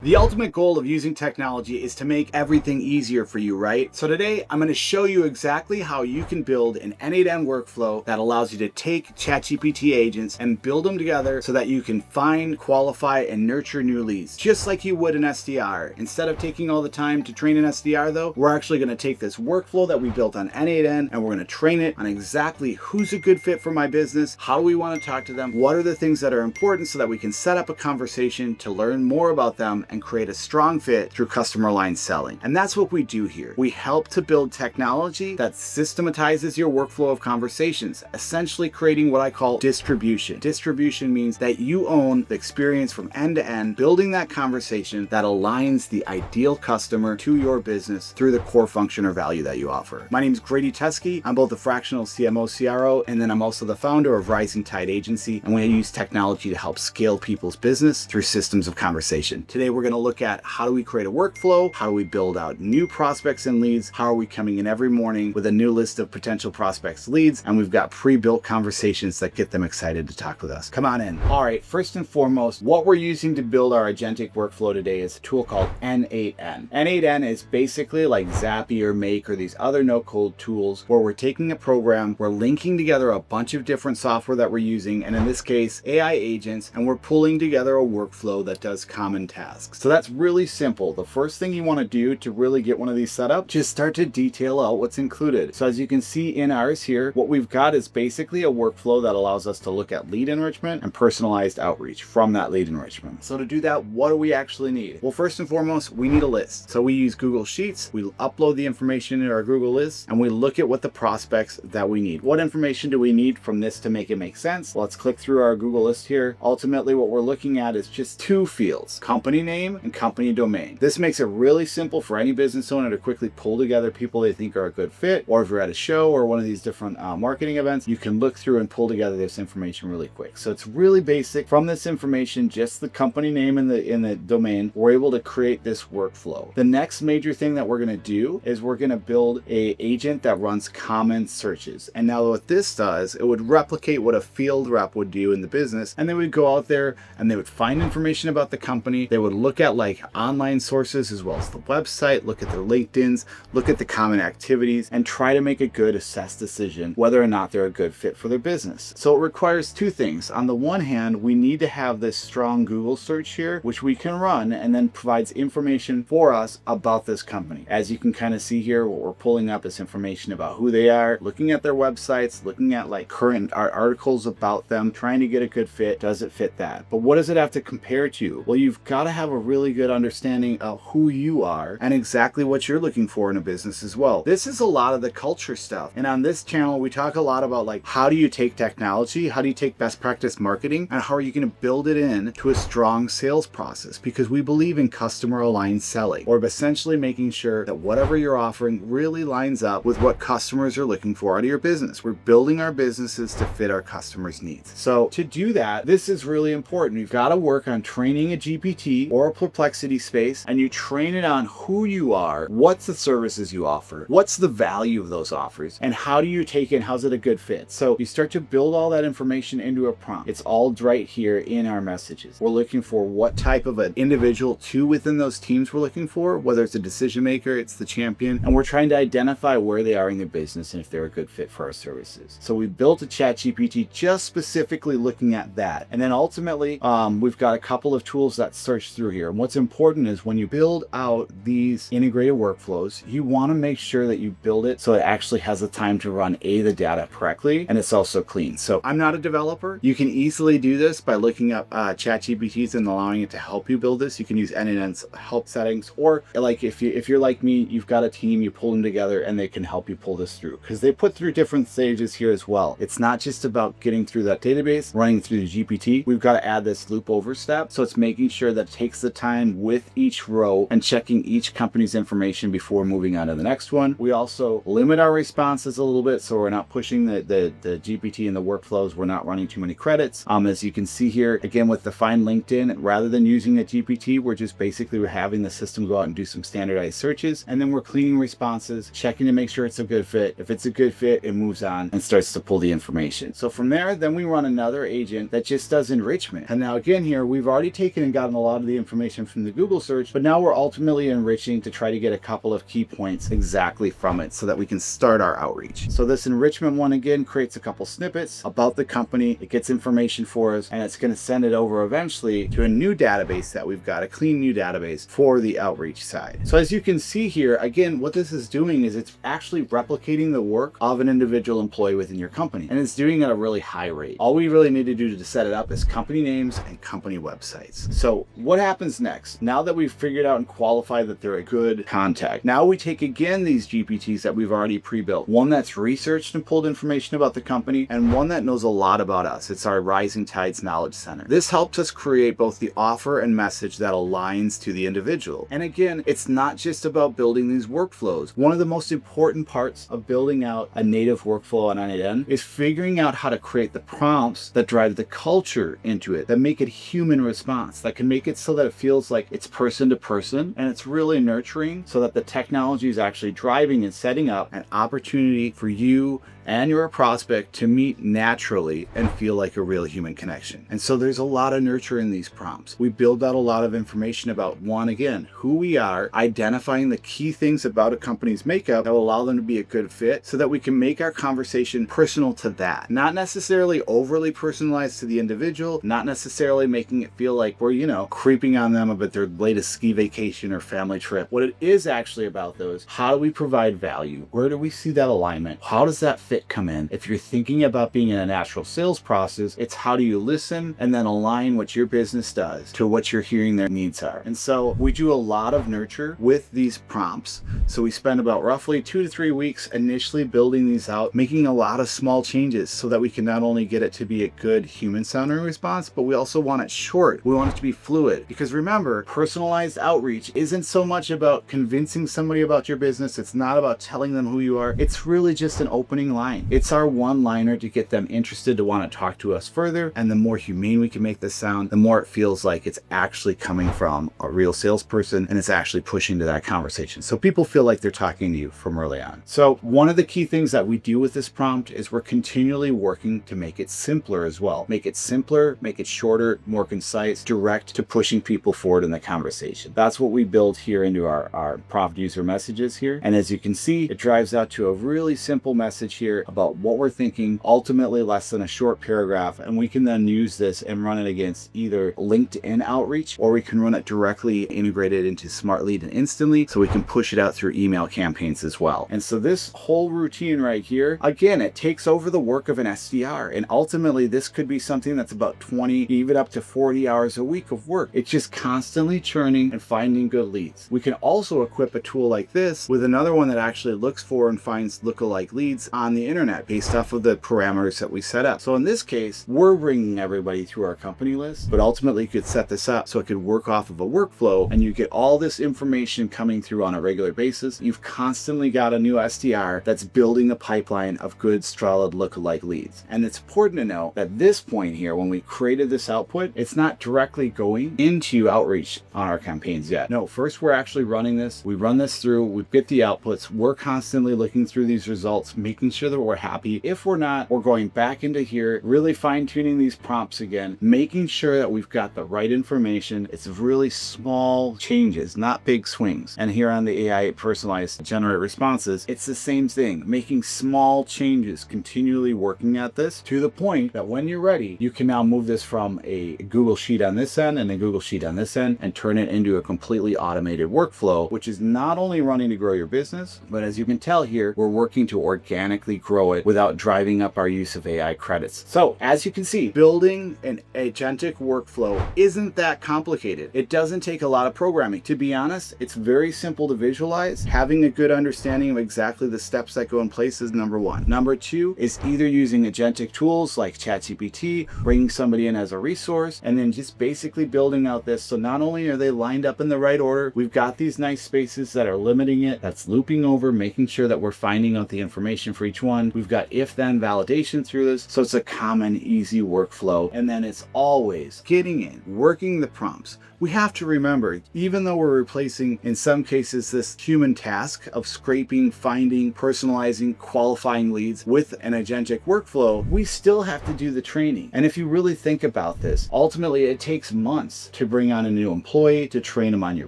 The ultimate goal of using technology is to make everything easier for you, right? So today I'm going to show you exactly how you can build an N8N workflow that allows you to take ChatGPT agents and build them together so that you can find, qualify, and nurture new leads, just like you would an SDR. Instead of taking all the time to train an SDR though, we're actually going to take this workflow that we built on N8N and we're going to train it on exactly who's a good fit for my business, how do we want to talk to them, what are the things that are important so that we can set up a conversation to learn more about them and create a strong fit through customer line selling. And that's what we do here. We help to build technology that systematizes your workflow of conversations, essentially creating what I call distribution. Distribution means that you own the experience from end to end, building that conversation that aligns the ideal customer to your business through the core function or value that you offer. My name is Grady Teske. I'm both a fractional CMO CRO, and then I'm also the founder of Rising Tide Agency, and we use technology to help scale people's business through systems of conversation. Today we're going to look at how do we create a workflow, how do we build out new prospects and leads, how are we coming in every morning with a new list of potential prospects leads, and we've got pre-built conversations that get them excited to talk with us. Come on in. All right, first and foremost, what we're using to build our agentic workflow today is a tool called N8N. N8N is basically like Zapier or Make or these other no-code tools where we're taking a program, we're linking together a bunch of different software that we're using, and in this case, AI agents, and we're pulling together a workflow that does common tasks. So that's really simple. The first thing you want to do to really get one of these set up, just start to detail out what's included. So as you can see in ours here, what we've got is basically a workflow that allows us to look at lead enrichment and personalized outreach from that lead enrichment. So to do that, what do we actually need? Well, first and foremost, we need a list. So we use Google Sheets, we upload the information in our Google list, and we look at what the prospects that we need. What information do we need from this to make it make sense? Let's click through our Google list here. Ultimately, what we're looking at is just two fields, company name and company domain. This makes it really simple for any business owner to quickly pull together people they think are a good fit, or if you're at a show or one of these different marketing events, you can look through and pull together this information really quick. So it's really basic. From this information, just the company name and the domain, we're able to create this workflow. The next major thing that we're going to do is we're going to build a agent that runs common searches. And now what this does, it would replicate what a field rep would do in the business, and they would go out there and they would find information about the company. They would look at like online sources as well as the website, look at their LinkedIn's, look at the common activities, and try to make a good assessed decision whether or not they're a good fit for their business. So it requires two things. On the one hand, we need to have this strong Google search here, which we can run and then provides information for us about this company. As you can kind of see here, what we're pulling up is information about who they are, looking at their websites, looking at like current articles about them, trying to get a good fit. Does it fit that? But what does it have to compare to? Well, you've got to have a really good understanding of who you are and exactly what you're looking for in a business as well. This is a lot of the culture stuff. And on this channel, we talk a lot about like, how do you take technology? How do you take best practice marketing? And how are you going to build it in to a strong sales process? Because we believe in customer aligned selling, or essentially making sure that whatever you're offering really lines up with what customers are looking for out of your business. We're building our businesses to fit our customers' needs. So to do that, this is really important. You've got to work on training a GPT or a Perplexity space, and you train it on who you are, what's the services you offer, what's the value of those offers, and how do you take it, how's it a good fit? So you start to build all that information into a prompt. It's all right here in our messages. We're looking for what type of an individual to within those teams we're looking for, whether it's a decision maker, it's the champion, and we're trying to identify where they are in their business and if they're a good fit for our services. So we built a ChatGPT just specifically looking at that. And then ultimately, we've got a couple of tools that search through here. And what's important is when you build out these integrated workflows, you want to make sure that you build it so it actually has the time to run the data correctly, and it's also clean. So I'm not a developer. You can easily do this by looking up ChatGPTs and allowing it to help you build this. You can use N8N's help settings, or like if you're like me, you've got a team, you pull them together and they can help you pull this through, because they put through different stages here as well. It's not just about getting through that database, running through the GPT. We've got to add this loop over step. So it's making sure that it takes the time with each row and checking each company's information before moving on to the next one. We also limit our responses a little bit, so we're not pushing the GPT and the workflows. We're not running too many credits. As you can see here, again, with the Find LinkedIn, rather than using a GPT, we're just basically having the system go out and do some standardized searches, and then we're cleaning responses, checking to make sure it's a good fit. If it's a good fit, it moves on and starts to pull the information. So from there, then we run another agent that just does enrichment. And now again here, we've already taken and gotten a lot of the information information from the Google search, but now we're ultimately enriching to try to get a couple of key points exactly from it so that we can start our outreach. So this enrichment one again creates a couple snippets about the company. It gets information for us, and it's going to send it over eventually to a new database that we've got, a clean new database for the outreach side. So as you can see here, again, what this is doing is it's actually replicating the work of an individual employee within your company, and it's doing it at a really high rate. All we really need to do to set it up is company names and company websites. So what happens next? Now that we've figured out and qualified that they're a good contact, now we take again these GPTs that we've already pre-built, one that's researched and pulled information about the company, and one that knows a lot about us. It's our Rising Tides Knowledge Center. This helps us create both the offer and message that aligns to the individual. And again, it's not just about building these workflows. One of the most important parts of building out a native workflow on N8N is figuring out how to create the prompts that drive the culture into it, that make it human response, that can make it so that it feels like it's person to person and it's really nurturing, so that the technology is actually driving and setting up an opportunity for you and your prospect to meet naturally and feel like a real human connection. And so there's a lot of nurture in these prompts. We build out a lot of information about, one, again, who we are, identifying the key things about a company's makeup that will allow them to be a good fit, so that we can make our conversation personal to that. Not necessarily overly personalized to the individual, not necessarily making it feel like we're, creeping on them about their latest ski vacation or family trip. What it is actually about, though, is how do we provide value? Where do we see that alignment? How does that fit come in? If you're thinking about being in a natural sales process, it's how do you listen and then align what your business does to what you're hearing their needs are. And so we do a lot of nurture with these prompts. So we spend about roughly 2 to 3 weeks initially building these out, making a lot of small changes so that we can not only get it to be a good human sounding response, but we also want it short. We want it to be fluid, because remember, personalized outreach isn't so much about convincing somebody about your business. It's not about telling them who you are. It's really just an opening line. It's our one-liner to get them interested to want to talk to us further. And the more humane we can make this sound, the more it feels like it's actually coming from a real salesperson and it's actually pushing to that conversation. So people feel like they're talking to you from early on. So one of the key things that we do with this prompt is we're continually working to make it simpler as well. Make it simpler, make it shorter, more concise, direct to pushing people forward in the conversation. That's what we build here into our prompt user messages here. And as you can see, it drives out to a really simple message here about what we're thinking, ultimately less than a short paragraph, and we can then use this and run it against either LinkedIn outreach, or we can run it directly integrated into Smart Lead and Instantly, so we can push it out through email campaigns as well. And so this whole routine right here, again, it takes over the work of an SDR, and ultimately this could be something that's about 20, even up to 40 hours a week of work. It's just constantly churning and finding good leads. We can also equip a tool like this with another one that actually looks for and finds lookalike leads on the internet based off of the parameters that we set up. So in this case, we're bringing everybody through our company list, but ultimately you could set this up so it could work off of a workflow and you get all this information coming through on a regular basis. You've constantly got a new SDR that's building a pipeline of good, solid lookalike leads. And it's important to know that this point here, when we created this output, it's not directly going into outreach on our campaigns yet. No, first we're actually running this. We run this through, we get the outputs. We're constantly looking through these results, making sure that we're happy. If we're not, we're going back into here, really fine tuning these prompts again, making sure that we've got the right information. It's really small changes, not big swings. And here on the AI personalized generate responses, it's the same thing, making small changes, continually working at this to the point that when you're ready, you can now move this from a Google Sheet on this end and a Google Sheet on this end and turn it into a completely automated workflow, which is not only running to grow your business, but as you can tell here, we're working to organically grow it without driving up our use of AI credits. So as you can see, building an agentic workflow isn't that complicated. It doesn't take a lot of programming. To be honest, it's very simple to visualize. Having a good understanding of exactly the steps that go in place is number one. Number two is either using agentic tools like ChatGPT, bringing somebody in as a resource, and then just basically building out this. So not only are they lined up in the right order, we've got these nice spaces that are limiting it, that's looping over, making sure that we're finding out the information for each one. We've got if-then validation through this. So it's a common, easy workflow. And then it's always getting in, working the prompts, we have to remember, even though we're replacing, in some cases, this human task of scraping, finding, personalizing, qualifying leads with an agentic workflow, we still have to do the training. And if you really think about this, ultimately it takes months to bring on a new employee, to train them on your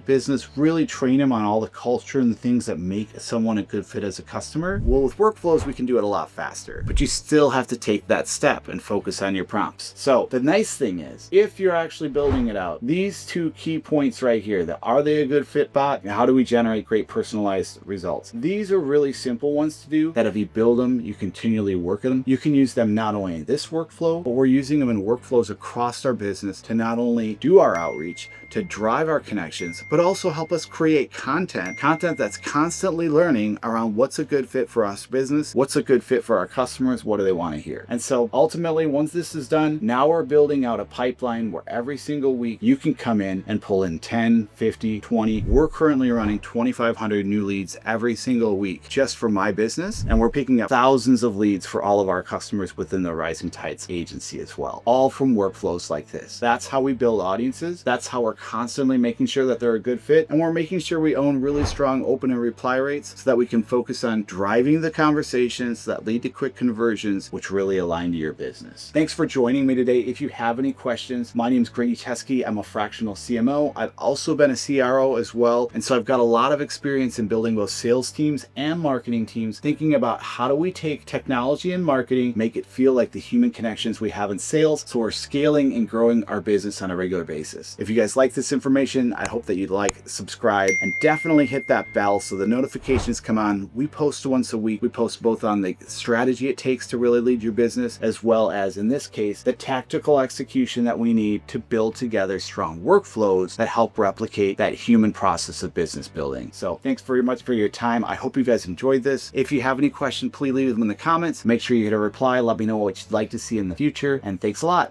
business, really train them on all the culture and the things that make someone a good fit as a customer. Well, with workflows, we can do it a lot faster, but you still have to take that step and focus on your prompts. So the nice thing is, if you're actually building it out, these two key points right here, that are they a good fit bot, and how do we generate great personalized results? These are really simple ones to do, that if you build them, you continually work at them. You can use them not only in this workflow, but we're using them in workflows across our business to not only do our outreach, to drive our connections, but also help us create content that's constantly learning around what's a good fit for us business, what's a good fit for our customers, what do they want to hear. And so ultimately, once this is done, now we're building out a pipeline where every single week you can come in and pull in 10, 50, 20. We're currently running 2,500 new leads every single week just for my business, and we're picking up thousands of leads for all of our customers within the Rising Tides agency as well, all from workflows like this. That's how we build audiences. That's how we're constantly making sure that they're a good fit, and we're making sure we own really strong open and reply rates so that we can focus on driving the conversations that lead to quick conversions, which really align to your business. Thanks for joining me today. If you have any questions, my name is Grady Teske. I'm a fractional CMO. I've also been a CRO as well, and so I've got a lot of experience in building both sales teams and marketing teams, thinking about how do we take technology and marketing, make it feel like the human connections we have in sales, so we're scaling and growing our business on a regular basis. If you guys like this information, I hope that you'd like, subscribe, and definitely hit that bell so the notifications come on. We post once a week. We post both on the strategy it takes to really lead your business, as well as, in this case, the tactical execution that we need to build together strong workflows that help replicate that human process of business building. So thanks very much for your time. I hope you guys enjoyed this. If you have any questions, please leave them in the comments. Make sure you hit a reply. Let me know what you'd like to see in the future, and thanks a lot.